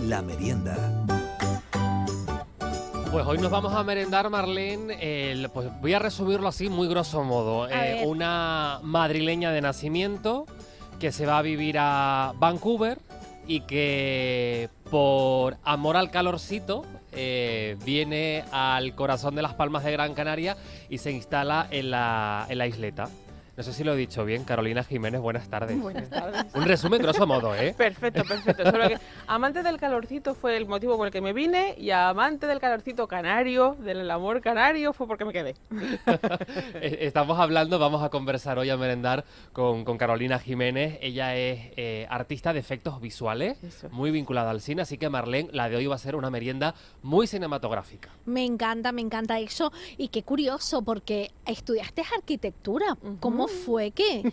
La merienda. Pues hoy nos vamos a merendar, Marlene, pues voy a resumirlo así muy grosso modo. Una madrileña de nacimiento que se va a vivir a Vancouver y que por amor al calorcito viene al corazón de las Palmas de Gran Canaria y se instala en la isleta. No sé si lo he dicho bien, Carolina Jiménez, buenas tardes. Buenas tardes. Un resumen grosso modo, ¿eh? Perfecto. Solo que amante del calorcito fue el motivo por el que me vine y amante del calorcito canario, del amor canario, fue porque me quedé. Estamos hablando, vamos a conversar hoy, a merendar con Carolina Jiménez. Ella es artista de efectos visuales, Eso. muy vinculada al cine, así que Marlene, la de hoy va a ser una merienda muy cinematográfica. Me encanta eso. Y qué curioso, porque estudiaste arquitectura. ¿Cómo fue que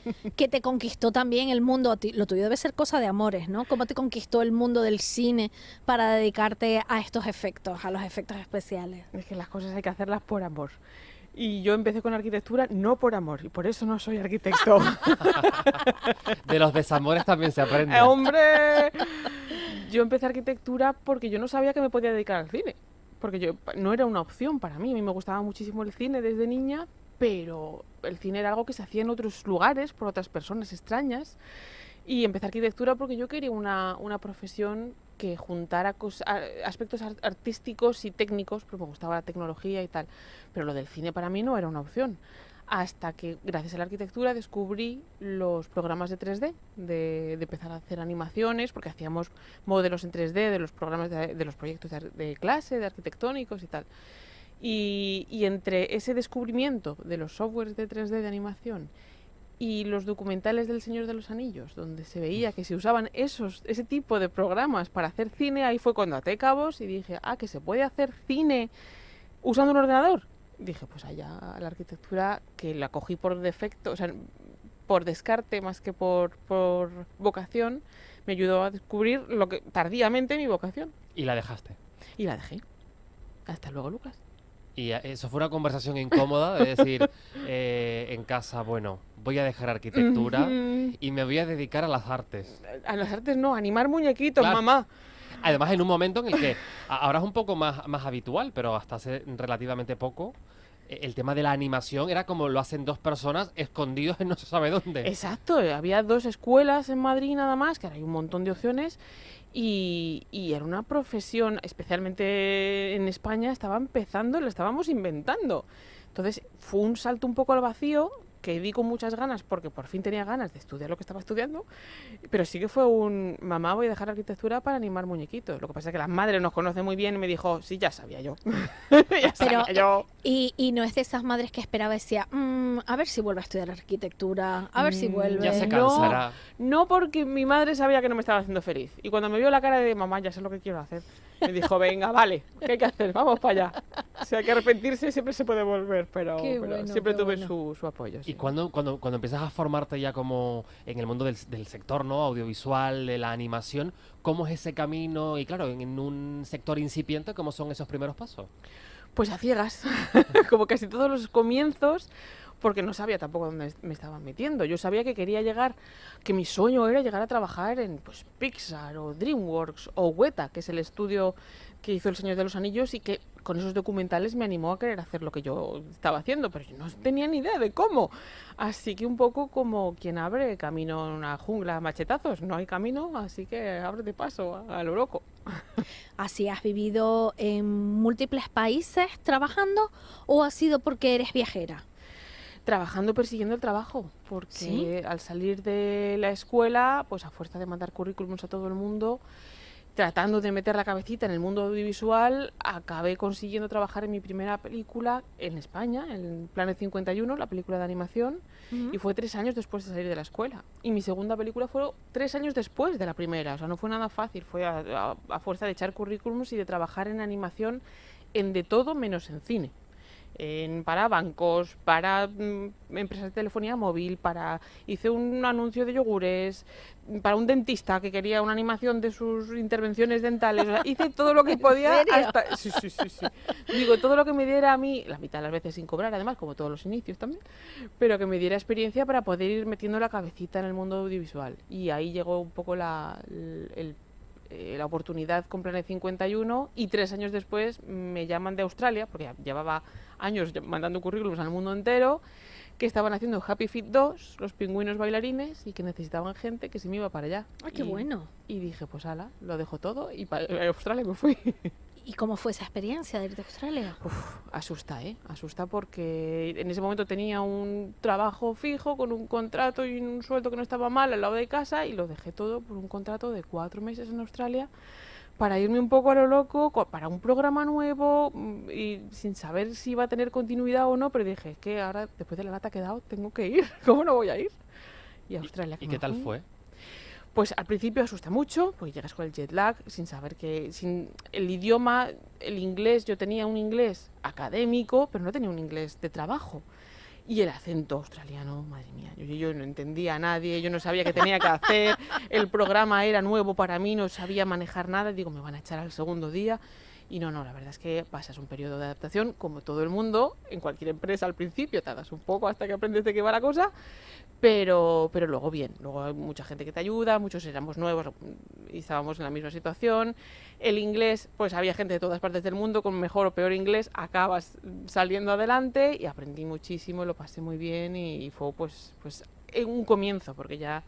te conquistó también el mundo? Lo tuyo debe ser cosa de amores, ¿no? ¿Cómo te conquistó el mundo del cine para dedicarte a estos efectos, a los efectos especiales? Es que las cosas hay que hacerlas por amor. Y yo empecé con arquitectura no por amor, y por eso no soy arquitecto. De los desamores también se aprende. ¡Hombre! Yo empecé arquitectura porque yo no sabía que me podía dedicar al cine. Porque no era una opción para mí. A mí me gustaba muchísimo el cine desde niña, pero el cine era algo que se hacía en otros lugares, por otras personas extrañas. Y empecé arquitectura porque yo quería una profesión que juntara aspectos artísticos y técnicos, porque me gustaba la tecnología y tal. Pero lo del cine para mí no era una opción. Hasta que, gracias a la arquitectura, descubrí los programas de 3D, de empezar a hacer animaciones, porque hacíamos modelos en 3D de los programas de los proyectos de clase, de arquitectónicos y tal. Y entre ese descubrimiento de los softwares de 3D de animación y los documentales del Señor de los Anillos, donde se veía que se usaban ese tipo de programas para hacer cine, ahí fue cuando até cabos y dije, que se puede hacer cine usando un ordenador. Dije, pues allá la arquitectura, que la cogí por defecto, o sea, por descarte más que por vocación, me ayudó a descubrir tardíamente mi vocación. Y la dejaste. Y la dejé. Hasta luego, Lucas. Y eso fue una conversación incómoda, de decir en casa, bueno, voy a dejar arquitectura y me voy a dedicar a las artes. A las artes no, a animar muñequitos, Claro. mamá. Además, en un momento en el que ahora es un poco más habitual, pero hasta hace relativamente poco, el tema de la animación era como lo hacen dos personas escondidos en no se sabe dónde. Exacto, había 2 escuelas en Madrid nada más, que ahora hay un montón de opciones, y era una profesión, especialmente en España, estaba empezando, la estábamos inventando. Entonces fue un salto un poco al vacío, que di con muchas ganas, porque por fin tenía ganas de estudiar lo que estaba estudiando, pero sí que fue mamá, voy a dejar arquitectura para animar muñequitos. Lo que pasa es que la madre nos conoce muy bien y me dijo, sí, ya sabía yo. Ya sabía yo. Y no es de esas madres que esperaba y decía, a ver si vuelve a estudiar arquitectura, a ver si vuelve. Ya se cansará. No, porque mi madre sabía que no me estaba haciendo feliz. Y cuando me vio la cara de mamá, ya sé lo que quiero hacer, me dijo, venga, vale, ¿qué hay que hacer? Vamos para allá. O sea, que arrepentirse siempre se puede volver, pero bueno, siempre qué tuve bueno. su apoyo. Sí. Y cuando empiezas a formarte ya como en el mundo del sector, ¿no? Audiovisual, de la animación, ¿cómo es ese camino? Y claro, en un sector incipiente, ¿cómo son esos primeros pasos? Pues a ciegas, como casi todos los comienzos, porque no sabía tampoco dónde me estaba metiendo. Yo sabía que quería que mi sueño era llegar a trabajar en Pixar o DreamWorks o Weta, que es el estudio que hizo El Señor de los Anillos y que con esos documentales me animó a querer hacer lo que yo estaba haciendo, pero yo no tenía ni idea de cómo. Así que un poco como quien abre camino en una jungla a machetazos, no hay camino, así que ábrete paso a lo loco. ¿Así has vivido en múltiples países trabajando o ha sido porque eres viajera? Trabajando, persiguiendo el trabajo, porque ¿Sí? al salir de la escuela, pues a fuerza de mandar currículums a todo el mundo, tratando de meter la cabecita en el mundo audiovisual, acabé consiguiendo trabajar en mi primera película en España, en Planet 51, la película de animación, y fue 3 años después de salir de la escuela. Y mi segunda película fue 3 años después de la primera, o sea, no fue nada fácil, fue a fuerza de echar currículums y de trabajar en animación en de todo menos en cine. Para bancos, para empresas de telefonía móvil, hice un anuncio de yogures, para un dentista que quería una animación de sus intervenciones dentales. O sea, hice todo lo que podía. Sí. Digo, todo lo que me diera a mí, la mitad de las veces sin cobrar, además, como todos los inicios también, pero que me diera experiencia para poder ir metiendo la cabecita en el mundo audiovisual. Y ahí llegó un poco la la oportunidad con Planet 51 y 3 años después me llaman de Australia, porque ya llevaba años mandando currículums al mundo entero, que estaban haciendo Happy Feet 2, los pingüinos bailarines, y que necesitaban gente, que se me iba para allá. ¡Ay, qué bueno! Y dije, pues ala, lo dejo todo y para Australia me fui. ¿Y cómo fue esa experiencia de irte a Australia? Asusta, asusta porque en ese momento tenía un trabajo fijo con un contrato y un sueldo que no estaba mal al lado de casa y lo dejé todo por un contrato de 4 meses en Australia para irme un poco a lo loco, para un programa nuevo y sin saber si iba a tener continuidad o no, pero dije, es que ahora después de la lata que he dado tengo que ir, ¿cómo no voy a ir? Y a Australia. ¿Y qué tal fue? Pues al principio asusta mucho, porque llegas con el jet lag, sin saber que... sin el idioma, el inglés, yo tenía un inglés académico, pero no tenía un inglés de trabajo. Y el acento australiano, madre mía, yo no entendía a nadie, yo no sabía qué tenía que hacer, el programa era nuevo para mí, no sabía manejar nada, digo, me van a echar al segundo día. Y no, la verdad es que pasas un periodo de adaptación, como todo el mundo, en cualquier empresa al principio, tardas un poco hasta que aprendes de qué va la cosa, pero luego bien, luego hay mucha gente que te ayuda, muchos éramos nuevos y estábamos en la misma situación. El inglés, pues había gente de todas partes del mundo con mejor o peor inglés, acabas saliendo adelante y aprendí muchísimo, lo pasé muy bien y fue pues un comienzo, porque ya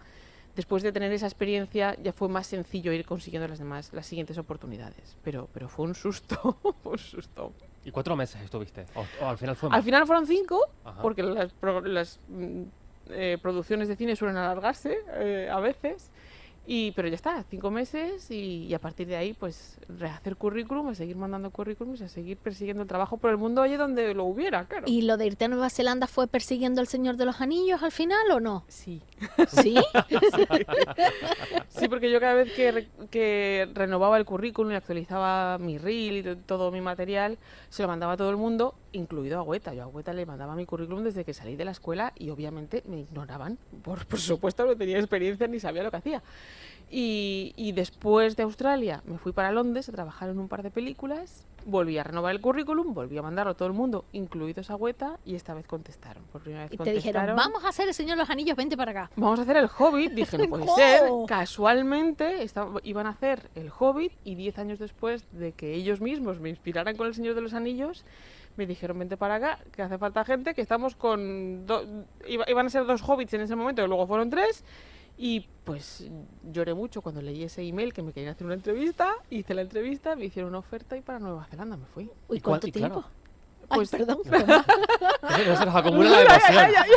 después de tener esa experiencia ya fue más sencillo ir consiguiendo las siguientes oportunidades, pero fue un susto, un susto. ¿Y 4 meses estuviste? ¿O al final fue más? Al final fueron 5, Ajá. porque las producciones de cine suelen alargarse a veces, pero ya está, 5 meses y a partir de ahí pues rehacer currículum, a seguir mandando currículums, a seguir persiguiendo el trabajo por el mundo allí donde lo hubiera, claro. ¿Y lo de irte a Nueva Zelanda fue persiguiendo al Señor de los Anillos al final o no? Sí. ¿Sí? Sí, porque yo cada vez que renovaba el currículum y actualizaba mi reel y todo mi material, se lo mandaba a todo el mundo, incluido a Hueta. Yo a Hueta le mandaba mi currículum desde que salí de la escuela y obviamente me ignoraban. Por supuesto no tenía experiencia ni sabía lo que hacía. Y después de Australia me fui para Londres a trabajar en un par de películas, volví a renovar el currículum, volví a mandarlo a todo el mundo, incluidos a Hueta, y esta vez contestaron. Por primera vez Y te contestaron. dijeron, vamos a hacer el Señor de los Anillos, vente para acá. Vamos a hacer el Hobbit. Dije, no puede ¿Cómo? ser. Casualmente iban a hacer el Hobbit y 10 años después de que ellos mismos me inspiraran con el Señor de los Anillos, me dijeron, vente para acá, que hace falta gente, que estamos con... iban a ser 2 Hobbits en ese momento, y luego fueron 3. Y pues lloré mucho cuando leí ese email que me querían hacer una entrevista. Hice la entrevista, me hicieron una oferta y para Nueva Zelanda me fui. Uy, ¿cuánto tiempo? Claro, Pues, Ay, perdón. se nos acumula la emoción.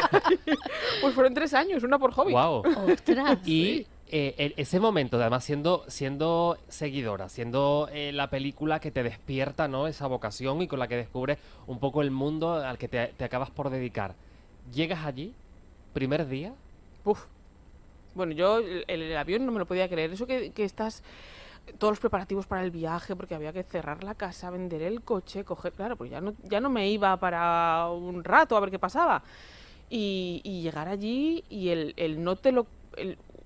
Pues fueron 3 años, una por Hobbit. Wow. Ostras. Y ese momento, además siendo seguidora, siendo la película que te despierta, ¿no?, esa vocación y con la que descubres un poco el mundo al que te acabas por dedicar. Llegas allí, primer día. Uf. Bueno, yo el avión no me lo podía creer. Eso que estás... Todos los preparativos para el viaje, porque había que cerrar la casa, vender el coche, coger... Claro, pues ya no me iba para un rato a ver qué pasaba. Y llegar allí y el no te lo...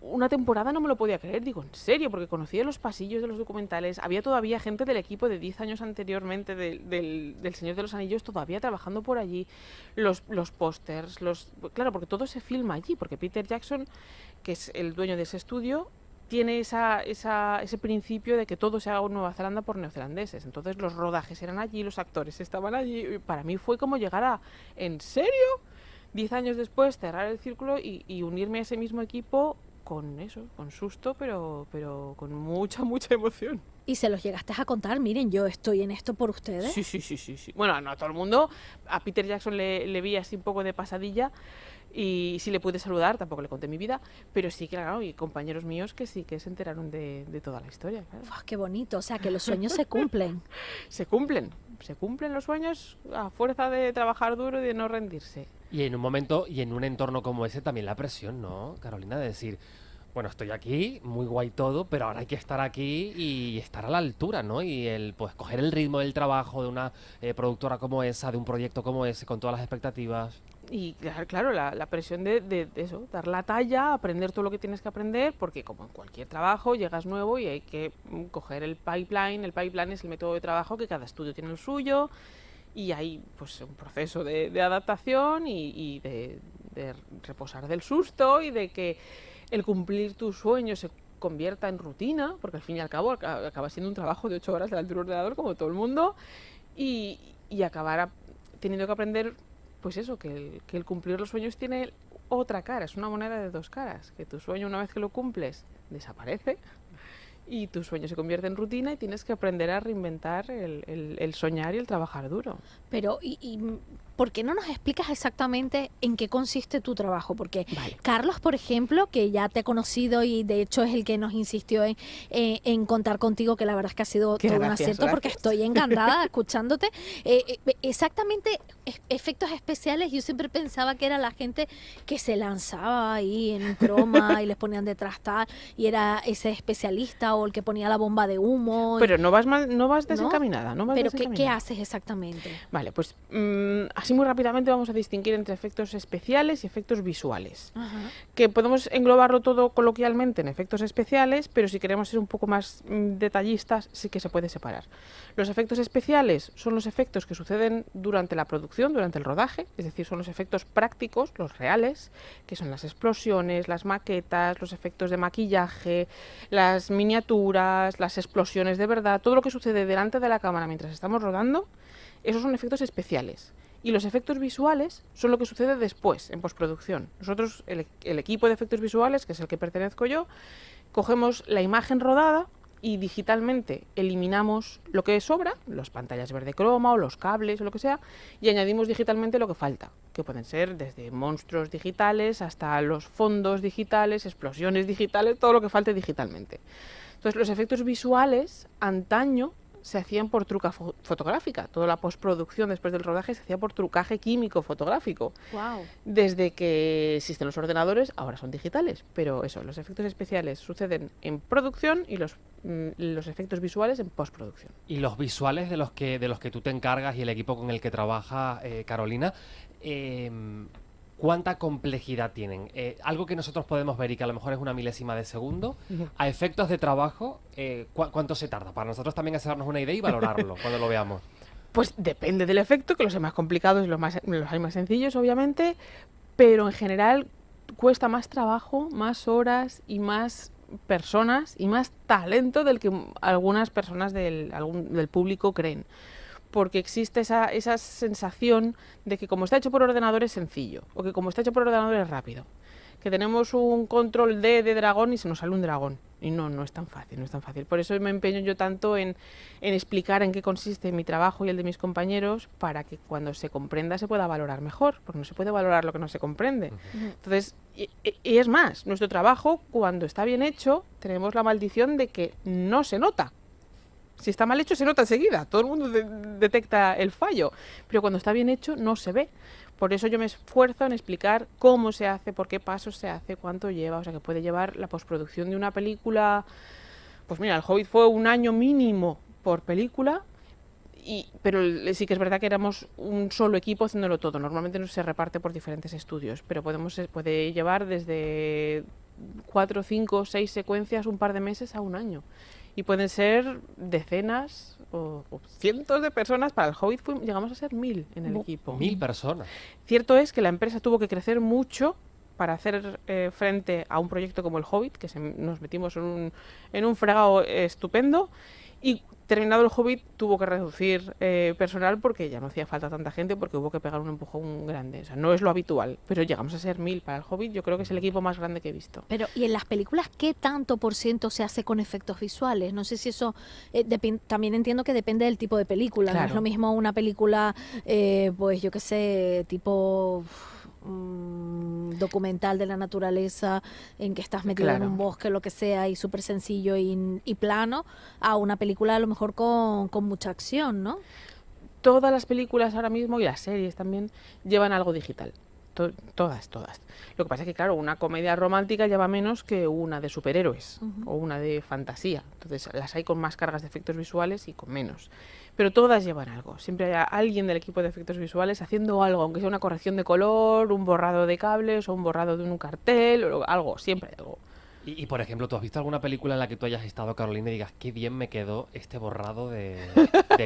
una temporada no me lo podía creer, digo, en serio, porque conocía los pasillos de los documentales, había todavía gente del equipo de 10 años anteriormente del Señor de los Anillos todavía trabajando por allí, los pósters, claro, porque todo se filma allí, porque Peter Jackson, que es el dueño de ese estudio, tiene ese principio de que todo se haga en Nueva Zelanda por neozelandeses, entonces los rodajes eran allí, los actores estaban allí, y para mí fue como llegar a, ¿en serio?, 10 años después cerrar el círculo y unirme a ese mismo equipo con eso, con susto, pero con mucha emoción. Y se los llegaste a contar, miren, yo estoy en esto por ustedes. Sí. Bueno, no a todo el mundo. A Peter Jackson le vi así un poco de pasadilla y sí le pude saludar, tampoco le conté mi vida, pero sí, claro, y compañeros míos que sí que se enteraron de toda la historia. Claro. Uf, qué bonito, o sea, que los sueños se cumplen. Se cumplen los sueños a fuerza de trabajar duro y de no rendirse. Y en un momento y en un entorno como ese también la presión, ¿no, Carolina? De decir, bueno, estoy aquí, muy guay todo, pero ahora hay que estar aquí y estar a la altura, ¿no? Y pues coger el ritmo del trabajo de una productora como esa, de un proyecto como ese, con todas las expectativas. Y claro, la presión de eso, dar la talla, aprender todo lo que tienes que aprender, porque como en cualquier trabajo llegas nuevo y hay que coger el pipeline. El pipeline es el método de trabajo que cada estudio tiene el suyo. Y hay pues un proceso de adaptación y de reposar del susto y de que el cumplir tus sueños convierta en rutina, porque al fin y al cabo acaba siendo un trabajo de 8 horas delante de un ordenador como todo el mundo, y acabar teniendo que aprender, pues eso, que el cumplir los sueños tiene otra cara, es una moneda de dos caras, que tu sueño una vez que lo cumples desaparece y tu sueño se convierte en rutina y tienes que aprender a reinventar el soñar y el trabajar duro. Pero, ¿por qué no nos explicas exactamente en qué consiste tu trabajo? Porque Carlos, por ejemplo, que ya te he conocido y de hecho es el que nos insistió en contar contigo, que la verdad es que ha sido todo un acierto, porque estoy encantada escuchándote. Exactamente, efectos especiales, yo siempre pensaba que era la gente que se lanzaba ahí en un croma y les ponían detrás tal, y era ese especialista o el que ponía la bomba de humo. Pero no vas desencaminada, ¿no? ¿Pero qué haces exactamente? Vale, pues así muy rápidamente vamos a distinguir entre efectos especiales y efectos visuales. Ajá. Que podemos englobarlo todo coloquialmente en efectos especiales, pero si queremos ser un poco más detallistas, sí que se puede separar. Los efectos especiales son los efectos que suceden durante la producción, durante el rodaje, es decir, son los efectos prácticos, los reales, que son las explosiones, las maquetas, los efectos de maquillaje, las miniaturas, las explosiones de verdad, todo lo que sucede delante de la cámara mientras estamos rodando, esos son efectos especiales. Y los efectos visuales son lo que sucede después, en postproducción. Nosotros, el equipo de efectos visuales, que es el que pertenezco yo, cogemos la imagen rodada y digitalmente eliminamos lo que sobra, las pantallas verde croma o los cables o lo que sea, y añadimos digitalmente lo que falta, que pueden ser desde monstruos digitales hasta los fondos digitales, explosiones digitales, todo lo que falte digitalmente. Entonces, los efectos visuales, antaño, se hacían por truca fotográfica. Toda la postproducción después del rodaje se hacía por trucaje químico fotográfico. Wow. Desde que existen los ordenadores, ahora son digitales. Pero eso, los efectos especiales suceden en producción y los efectos visuales en postproducción. Y los visuales de los que tú te encargas y el equipo con el que trabaja, Carolina, ¿cuánta complejidad tienen? Algo que nosotros podemos ver y que a lo mejor es una milésima de segundo, a efectos de trabajo, ¿cuánto se tarda? Para nosotros también hacernos una idea y valorarlo cuando lo veamos. Pues depende del efecto, que los hay más complicados y los hay más sencillos, obviamente, pero en general cuesta más trabajo, más horas y más personas y más talento del que algunas personas del público creen. Porque existe esa sensación de que como está hecho por ordenador es sencillo, o que como está hecho por ordenador es rápido. Que tenemos un control de dragón y se nos sale un dragón. Y no es tan fácil, no es tan fácil. Por eso me empeño yo tanto en explicar en qué consiste mi trabajo y el de mis compañeros, para que cuando se comprenda se pueda valorar mejor, porque no se puede valorar lo que no se comprende. Entonces, y es más, nuestro trabajo, cuando está bien hecho, tenemos la maldición de que no se nota. Si está mal hecho se nota enseguida, todo el mundo detecta el fallo, pero cuando está bien hecho no se ve. Por eso yo me esfuerzo en explicar cómo se hace, por qué pasos se hace, cuánto lleva, o sea que puede llevar la postproducción de una película. Pues mira, El Hobbit fue 1 año mínimo por película, pero sí que es verdad que éramos un solo equipo haciéndolo todo. Normalmente no se reparte por diferentes estudios, pero puede llevar desde 4, 5, 6 secuencias, un par de meses a 1 año. Y pueden ser decenas o cientos de personas. Para El Hobbit llegamos a ser 1000 en el equipo. 1000 personas. Cierto es que la empresa tuvo que crecer mucho para hacer frente a un proyecto como El Hobbit, que nos metimos en un fregado estupendo. Y terminado El Hobbit tuvo que reducir personal porque ya no hacía falta tanta gente, porque hubo que pegar un empujón grande. O sea, no es lo habitual, pero llegamos a ser 1000 para El Hobbit. Yo creo que es el equipo más grande que he visto. Pero, ¿y en las películas qué tanto por ciento se hace con efectos visuales? No sé si eso... también entiendo que depende del tipo de película. Claro. No es lo mismo una película, pues yo qué sé, tipo... documental de la naturaleza en que estás metido en un bosque, lo que sea, y súper sencillo y plano, a una película a lo mejor con mucha acción, ¿no? Todas las películas ahora mismo, y las series también, llevan algo digital. Todas. Lo que pasa es que, claro, una comedia romántica lleva menos que una de superhéroes o una de fantasía. Entonces las hay con más cargas de efectos visuales y con menos. Pero todas llevan algo. Siempre hay alguien del equipo de efectos visuales haciendo algo, aunque sea una corrección de color, un borrado de cables o un borrado de un cartel o algo. Siempre hay algo. Y, por ejemplo, ¿tú has visto alguna película en la que tú hayas estado, Carolina, y digas, qué bien me quedó este borrado de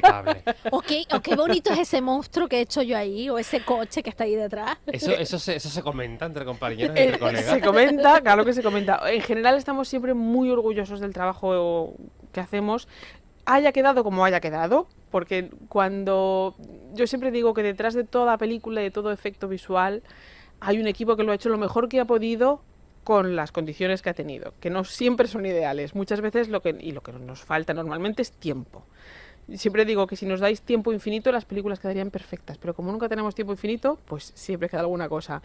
cable? O qué bonito es ese monstruo que he hecho yo ahí, o ese coche que está ahí detrás. Eso se comenta entre compañeros, entre colegas. Se comenta, claro que se comenta. En general estamos siempre muy orgullosos del trabajo que hacemos, haya quedado como haya quedado, porque cuando yo siempre digo que detrás de toda película y de todo efecto visual hay un equipo que lo ha hecho lo mejor que ha podido con las condiciones que ha tenido, que no siempre son ideales. Muchas veces lo que nos falta normalmente es tiempo. Siempre digo que si nos dais tiempo infinito las películas quedarían perfectas, pero como nunca tenemos tiempo infinito, pues siempre queda alguna cosa.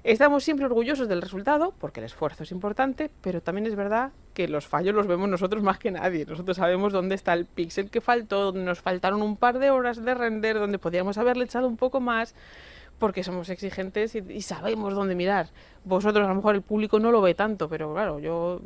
Estamos siempre orgullosos del resultado, porque el esfuerzo es importante, pero también es verdad que los fallos los vemos nosotros más que nadie. Nosotros sabemos dónde está el píxel que faltó, dónde nos faltaron un par de horas de render, donde podríamos haberle echado un poco más, porque somos exigentes y sabemos dónde mirar. Vosotros, a lo mejor el público no lo ve tanto, pero claro, yo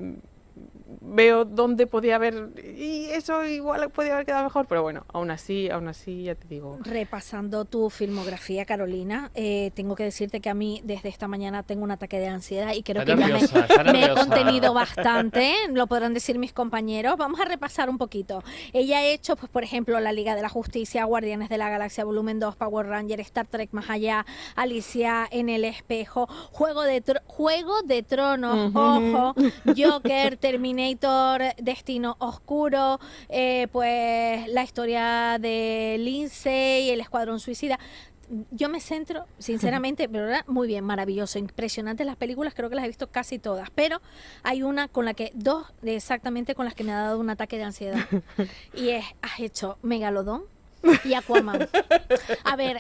veo dónde podía haber, y eso igual podía haber quedado mejor, pero bueno, aún así, ya te digo. Repasando tu filmografía, Carolina, tengo que decirte que a mí desde esta mañana tengo un ataque de ansiedad y creo que ya me he contenido bastante, lo podrán decir mis compañeros. Vamos a repasar un poquito. Ella ha hecho, pues por ejemplo, La Liga de la Justicia, Guardianes de la Galaxia Volumen 2, Power Ranger, Star Trek Más Allá, Alicia en el Espejo, Juego de Tronos, ojo, Joker, Terminator, Destino Oscuro, pues la historia de Lindsay, El Escuadrón Suicida. Yo me centro, sinceramente, pero muy bien, maravilloso, impresionantes las películas, creo que las he visto casi todas, pero hay una con la que, dos exactamente con las que me ha dado un ataque de ansiedad, y has hecho Megalodón y Aquaman. A ver,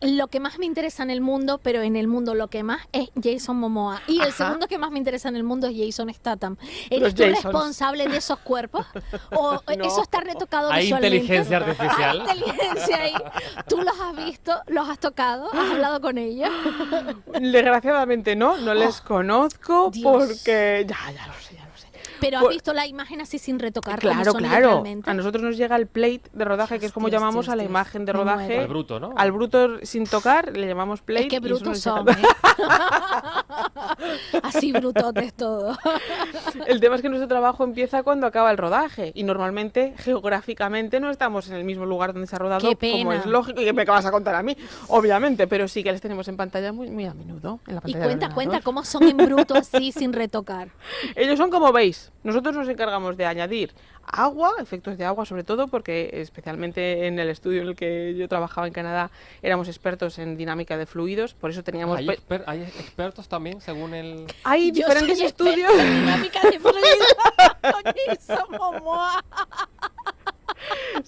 lo que más me interesa en el mundo, pero en el mundo lo que más es Jason Momoa. Y el segundo que más me interesa en el mundo es Jason Statham. ¿Eres tú responsable de esos cuerpos? ¿O no, eso está retocado ¿hay visualmente? ¿Hay inteligencia artificial? ¿Hay inteligencia ahí? ¿Tú los has visto? ¿Los has tocado? ¿Has hablado con ellos? Desgraciadamente no les conozco. Dios. Porque ya lo sé. Pero has visto la imagen así sin retocar. Claro. A nosotros nos llega el plate de rodaje, que es como llamamos a la imagen de rodaje. Al bruto, ¿no? Al bruto sin tocar le llamamos plate. Es que brutos son, así brutotes todo. El tema es que nuestro trabajo empieza cuando acaba el rodaje. Y normalmente, geográficamente, no estamos en el mismo lugar donde se ha rodado. Qué pena. Como es lógico. ¿Y qué me vas a contar a mí? Obviamente, pero sí que les tenemos en pantalla muy a menudo. En la pantalla y cuenta cómo son en bruto así sin retocar. Ellos son como veis. Nosotros nos encargamos de añadir agua, efectos de agua sobre todo, porque especialmente en el estudio en el que yo trabajaba en Canadá éramos expertos en dinámica de fluidos, por eso teníamos... ¿Hay expertos también según el...? Hay diferentes estudios... en dinámica de fluidos.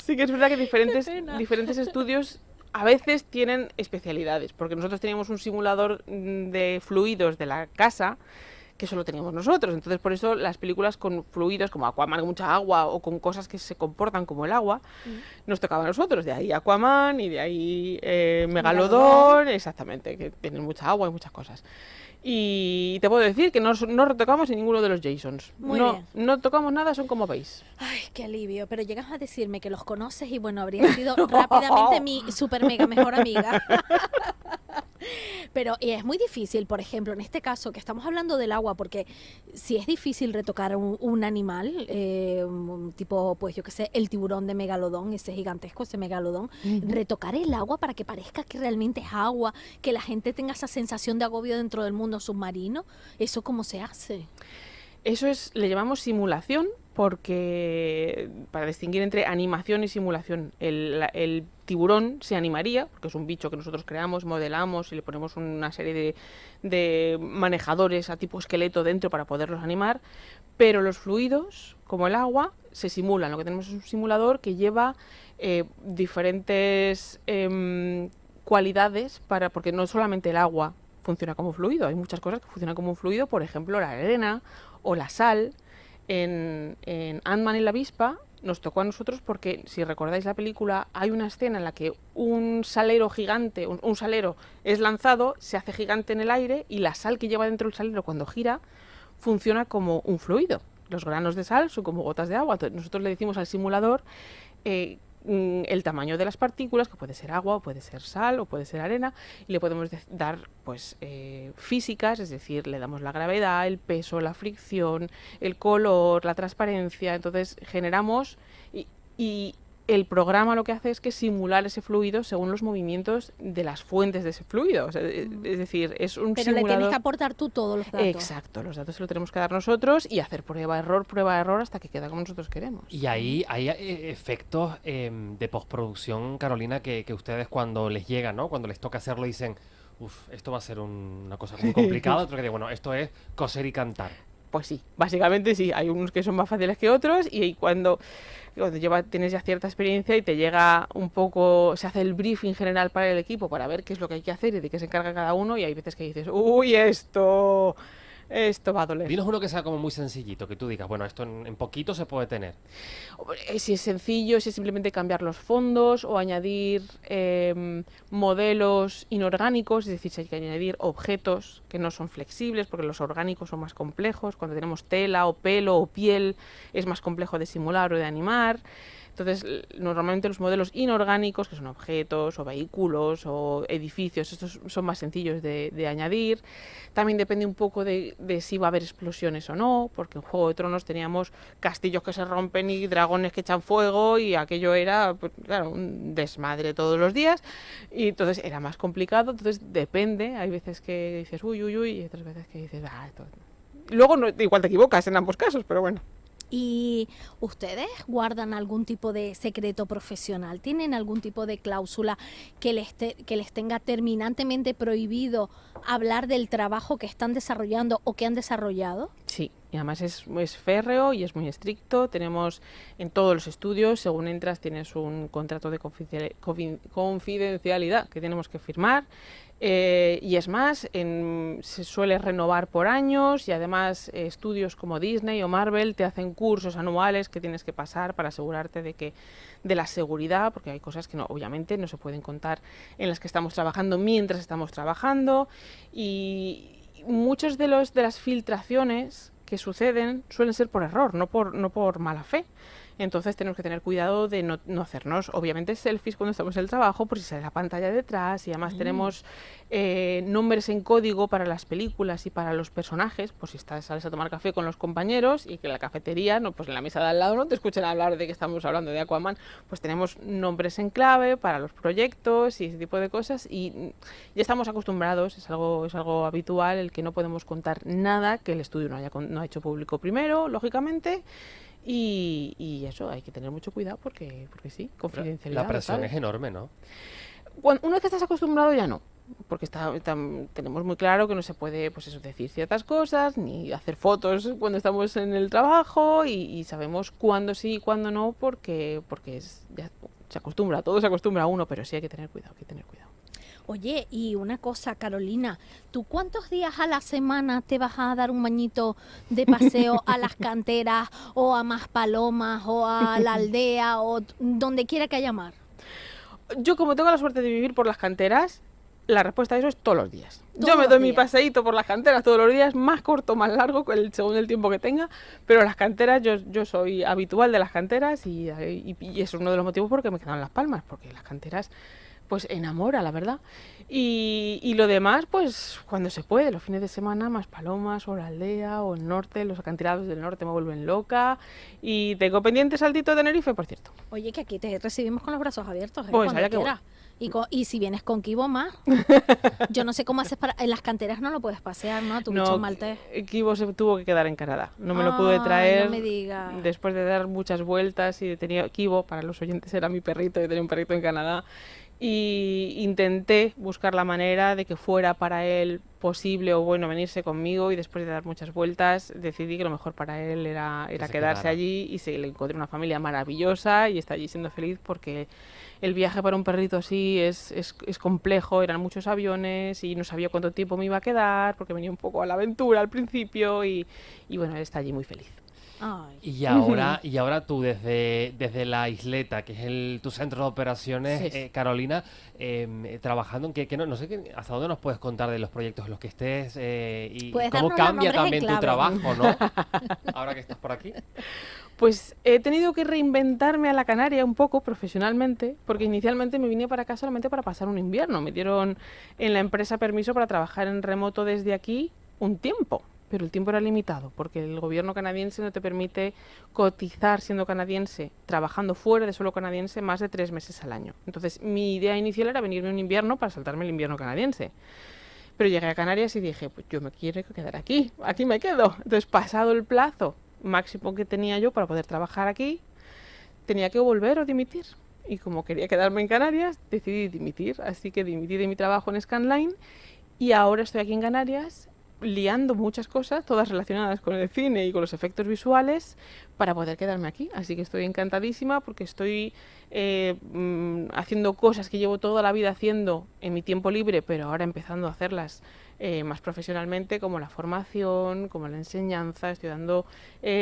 Sí que es verdad que diferentes estudios a veces tienen especialidades, porque nosotros teníamos un simulador de fluidos de la casa que solo teníamos nosotros, entonces por eso las películas con fluidos como Aquaman, mucha agua, o con cosas que se comportan como el agua, nos tocaba a nosotros, de ahí Aquaman y de ahí Megalodón, exactamente, que tienen mucha agua y muchas cosas. Y te puedo decir que no retocamos en ninguno de los Jasons. No tocamos nada, son como veis. Ay, qué alivio. Pero llegas a decirme que los conoces y bueno, habría sido rápidamente mi super mega mejor amiga. Pero es muy difícil, por ejemplo, en este caso que estamos hablando del agua, porque si es difícil retocar un animal, tipo, pues yo qué sé, el tiburón de Megalodón, ese gigantesco, ese Megalodón, retocar el agua para que parezca que realmente es agua, que la gente tenga esa sensación de agobio dentro del mundo submarino, ¿eso cómo se hace? Eso le llamamos simulación, porque para distinguir entre animación y simulación, el tiburón se animaría, porque es un bicho que nosotros creamos, modelamos y le ponemos una serie de manejadores a tipo esqueleto dentro para poderlos animar, pero los fluidos, como el agua, se simulan. Lo que tenemos es un simulador que lleva diferentes cualidades, porque no solamente el agua funciona como fluido, hay muchas cosas que funcionan como un fluido, por ejemplo la arena o la sal. En Ant-Man y la avispa nos tocó a nosotros porque, si recordáis la película, hay una escena en la que un salero gigante, un salero es lanzado, se hace gigante en el aire y la sal que lleva dentro del salero cuando gira funciona como un fluido. Los granos de sal son como gotas de agua. Entonces, nosotros le decimos al simulador el tamaño de las partículas, que puede ser agua, o puede ser sal, o puede ser arena, y le podemos dar pues físicas, es decir, le damos la gravedad, el peso, la fricción, el color, la transparencia. Entonces generamos y el programa lo que hace es que simular ese fluido según los movimientos de las fuentes de ese fluido. O sea, es decir, es un Pero simulador. le tienes que aportar tú todos los datos. Exacto, los datos se los tenemos que dar nosotros y hacer prueba-error hasta que queda como nosotros queremos. Y ahí hay efectos de postproducción, Carolina, que ustedes cuando les llega, ¿no? Cuando les toca hacerlo dicen, esto va a ser una cosa muy complicada, otro que dice, bueno, esto es coser y cantar. Pues sí, básicamente sí, hay unos que son más fáciles que otros y cuando tienes ya cierta experiencia y te llega un poco, se hace el briefing general para el equipo para ver qué es lo que hay que hacer y de qué se encarga cada uno, y hay veces que dices, uy, esto va a doler. Dinos uno que sea como muy sencillito, que tú digas, bueno, esto en poquito se puede tener. Si es sencillo, si es simplemente cambiar los fondos o añadir modelos inorgánicos, es decir, si hay que añadir objetos que no son flexibles, porque los orgánicos son más complejos. Cuando tenemos tela o pelo o piel es más complejo de simular o de animar. Entonces, normalmente los modelos inorgánicos, que son objetos o vehículos o edificios, estos son más sencillos de añadir. También depende un poco de si va a haber explosiones o no, porque en Juego de Tronos teníamos castillos que se rompen y dragones que echan fuego, y aquello era, pues, claro, un desmadre todos los días, y entonces era más complicado. Entonces depende, hay veces que dices uy, y otras veces que dices, esto. Luego igual te equivocas en ambos casos, pero bueno. ¿Y ustedes guardan algún tipo de secreto profesional? ¿Tienen algún tipo de cláusula que les tenga terminantemente prohibido hablar del trabajo que están desarrollando o que han desarrollado? Sí, y además es férreo y es muy estricto. Tenemos en todos los estudios, según entras, tienes un contrato de confidencialidad que tenemos que firmar. Y es más, se suele renovar por años, y además estudios como Disney o Marvel te hacen cursos anuales que tienes que pasar para asegurarte de la seguridad, porque hay cosas que obviamente no se pueden contar en las que estamos trabajando mientras estamos trabajando, y muchos de las filtraciones que suceden suelen ser por error, no por mala fe. Entonces tenemos que tener cuidado de no hacernos, obviamente, selfies cuando estamos en el trabajo, por si sale la pantalla detrás, y además tenemos nombres en código para las películas y para los personajes, por si sales a tomar café con los compañeros y que en la cafetería, pues en la mesa de al lado no te escuchen hablar de que estamos hablando de Aquaman, pues tenemos nombres en clave para los proyectos y ese tipo de cosas, y ya estamos acostumbrados, es algo habitual el que no podemos contar nada que el estudio no ha hecho público primero, lógicamente. Y eso, hay que tener mucho cuidado porque sí, confidencialidad. La presión total. es enorme, ¿no? Una vez que estás acostumbrado ya no, porque tenemos muy claro que no se puede, pues eso, decir ciertas cosas, ni hacer fotos cuando estamos en el trabajo, y sabemos cuándo sí y cuándo no, porque ya se acostumbra, todo se acostumbra a uno, pero sí hay que tener cuidado, Oye, y una cosa, Carolina, ¿tú cuántos días a la semana te vas a dar un bañito de paseo a las canteras o a Maspalomas o a la aldea o donde quiera que haya mar? Yo, como tengo la suerte de vivir por las canteras, la respuesta a eso es todos los días. Todos Yo me los doy días. mi paseíto por las canteras todos los días, más corto, más largo, según el tiempo que tenga, pero las canteras, yo soy habitual de las canteras, y es uno de los motivos por qué me quedan en Las Palmas, porque las canteras pues enamora, la verdad. Y lo demás, pues cuando se puede, los fines de semana, Maspalomas o la aldea o el norte, los acantilados del norte me vuelven loca. Y tengo pendiente saltito de Tenerife, por cierto. Oye, que aquí te recibimos con los brazos abiertos, Pues cuando allá que quieras. Y si vienes con Kibo más, yo no sé cómo haces en las canteras no lo puedes pasear, ¿no? A tu bicho maltés. Kibo se tuvo que quedar en Canadá. No me lo pude traer. No me digas. Después de dar muchas vueltas, y tenía Kibo, para los oyentes, era mi perrito, yo tenía un perrito en Canadá. Y intenté buscar la manera de que fuera para él posible o bueno venirse conmigo, y después de dar muchas vueltas decidí que lo mejor para él era quedarse allí, y le encontré una familia maravillosa y está allí siendo feliz, porque el viaje para un perrito así es complejo, eran muchos aviones y no sabía cuánto tiempo me iba a quedar porque venía un poco a la aventura al principio, y bueno, él está allí muy feliz. Ay. Y ahora tú desde la isleta, que es tu centro de operaciones, Sí. Carolina, trabajando en que no sé hasta dónde nos puedes contar de los proyectos en los que estés, y Puedes cómo darnos los cambia nombres en también tu clave. trabajo, ¿no? Ahora que estás por aquí. Pues he tenido que reinventarme a la Canaria un poco profesionalmente, porque inicialmente me vine para acá solamente para pasar un invierno. Me dieron en la empresa permiso para trabajar en remoto desde aquí un tiempo, pero el tiempo era limitado, porque el gobierno canadiense no te permite cotizar siendo canadiense, trabajando fuera de suelo canadiense, más de 3 meses al año. Entonces mi idea inicial era venirme un invierno para saltarme el invierno canadiense. Pero llegué a Canarias y dije, pues yo me quiero quedar aquí me quedo. Entonces, pasado el plazo máximo que tenía yo para poder trabajar aquí, tenía que volver o dimitir. Y como quería quedarme en Canarias, decidí dimitir. Así que dimití de mi trabajo en Scanline y ahora estoy aquí en Canarias liando muchas cosas, todas relacionadas con el cine y con los efectos visuales, para poder quedarme aquí. Así que estoy encantadísima porque estoy haciendo cosas que llevo toda la vida haciendo en mi tiempo libre, pero ahora empezando a hacerlas más profesionalmente, como la formación, como la enseñanza. Estoy dando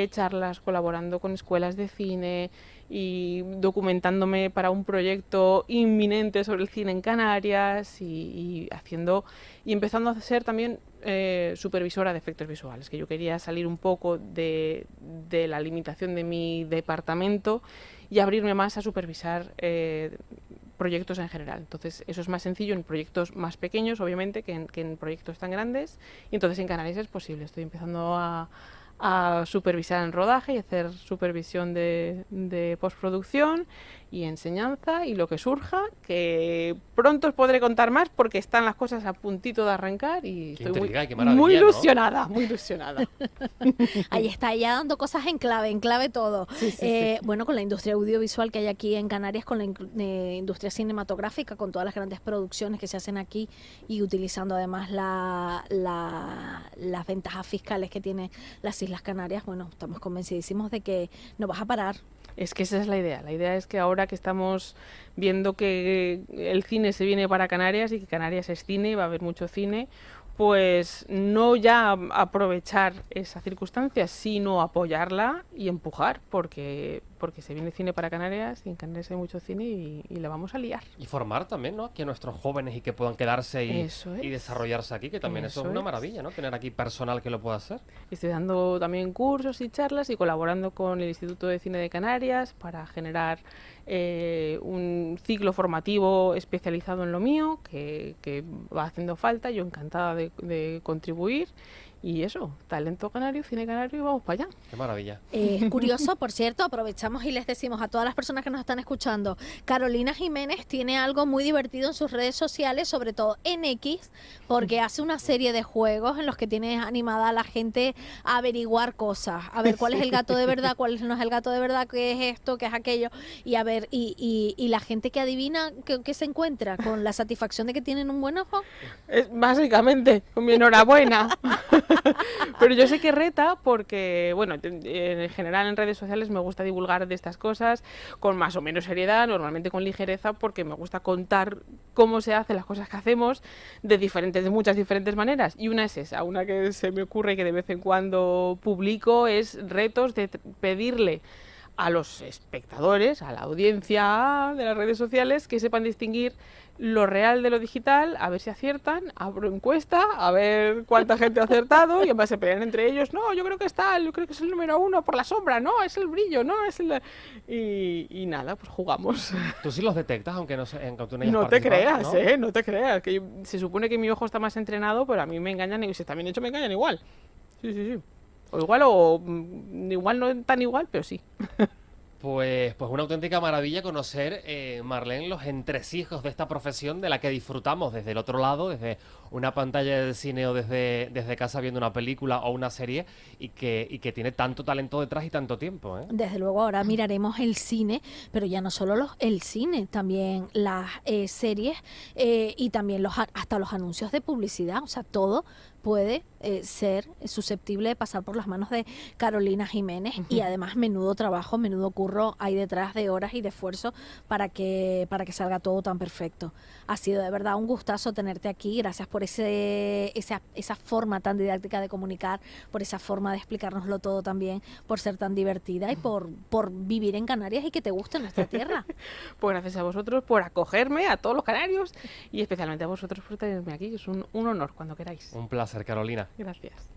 charlas, colaborando con escuelas de cine y documentándome para un proyecto inminente sobre el cine en Canarias y empezando a ser también supervisora de efectos visuales, que yo quería salir un poco de la limitación de mi departamento y abrirme más a supervisar proyectos en general. Entonces eso es más sencillo en proyectos más pequeños, obviamente, que en proyectos tan grandes, y entonces en Canarias es posible. Estoy empezando a supervisar en rodaje y hacer supervisión de postproducción y enseñanza y lo que surja, que pronto os podré contar más porque están las cosas a puntito de arrancar y qué estoy intriga, qué maravilla, muy ¿no? ilusionada, muy ilusionada. Ahí está, ya dando cosas en clave todo. Sí, sí. Bueno, con la industria audiovisual que hay aquí en Canarias, con la industria cinematográfica, con todas las grandes producciones que se hacen aquí y utilizando además las ventajas fiscales que tienen las Islas Canarias, bueno, estamos convencidísimos de que no vas a parar. Es que esa es la idea. La idea es que ahora que estamos viendo que el cine se viene para Canarias y que Canarias es cine y va a haber mucho cine, pues no ya aprovechar esa circunstancia, sino apoyarla y empujar, porque se viene cine para Canarias y en Canarias hay mucho cine y la vamos a liar. Y formar también, ¿no? Que nuestros jóvenes y que puedan quedarse y Eso desarrollarse aquí, que también eso es una maravilla, ¿no? Tener aquí personal que lo pueda hacer. Estoy dando también cursos y charlas y colaborando con el Instituto de Cine de Canarias para generar un ciclo formativo especializado en lo mío, que va haciendo falta. Yo encantada de contribuir. Y eso, talento canario, cine canario y vamos para allá. Qué maravilla. Es curioso, por cierto, aprovechamos y les decimos a todas las personas que nos están escuchando, Carolina Jiménez tiene algo muy divertido en sus redes sociales, sobre todo en X, porque hace una serie de juegos en los que tiene animada a la gente a averiguar cosas, a ver cuál es el gato de verdad, cuál no es el gato de verdad, qué es esto, qué es aquello, y a ver, y la gente que adivina que se encuentra con la satisfacción de que tienen un buen ojo. Básicamente, con mi enhorabuena. Pero yo sé que reta porque, bueno, en general en redes sociales me gusta divulgar de estas cosas con más o menos seriedad, normalmente con ligereza, porque me gusta contar cómo se hacen las cosas que hacemos de muchas diferentes maneras. Y una es esa, una que se me ocurre y que de vez en cuando publico, es retos de pedirle a los espectadores, a la audiencia de las redes sociales, que sepan distinguir lo real de lo digital, a ver si aciertan, abro encuesta, a ver cuánta gente ha acertado, y además se pelean entre ellos, no, yo creo que yo creo que es el número 1 por la sombra, no, es el brillo, no, es el... Y nada, pues jugamos. ¿Tú sí los detectas, aunque no hayas No te creas, ¿no? no te creas, que se supone que mi ojo está más entrenado, pero a mí me engañan, y si está bien hecho me engañan igual. Sí. O igual no tan igual, pero sí. Pues una auténtica maravilla conocer, Marlene, los entresijos de esta profesión de la que disfrutamos desde el otro lado, desde una pantalla de cine o desde casa viendo una película o una serie y que tiene tanto talento detrás y tanto tiempo, ¿eh? Desde luego ahora miraremos el cine, pero ya no solo el cine, también las series y también hasta los anuncios de publicidad, o sea, todo puede ser susceptible de pasar por las manos de Carolina Jiménez y además menudo trabajo, menudo curro hay detrás de horas y de esfuerzo para que salga todo tan perfecto. Ha sido de verdad un gustazo tenerte aquí, gracias por esa forma tan didáctica de comunicar, por esa forma de explicárnoslo todo también, por ser tan divertida y por vivir en Canarias y que te guste nuestra tierra. Pues gracias a vosotros por acogerme, a todos los canarios y especialmente a vosotros por tenerme aquí, es un honor cuando queráis. Un placer, Carolina. Gracias.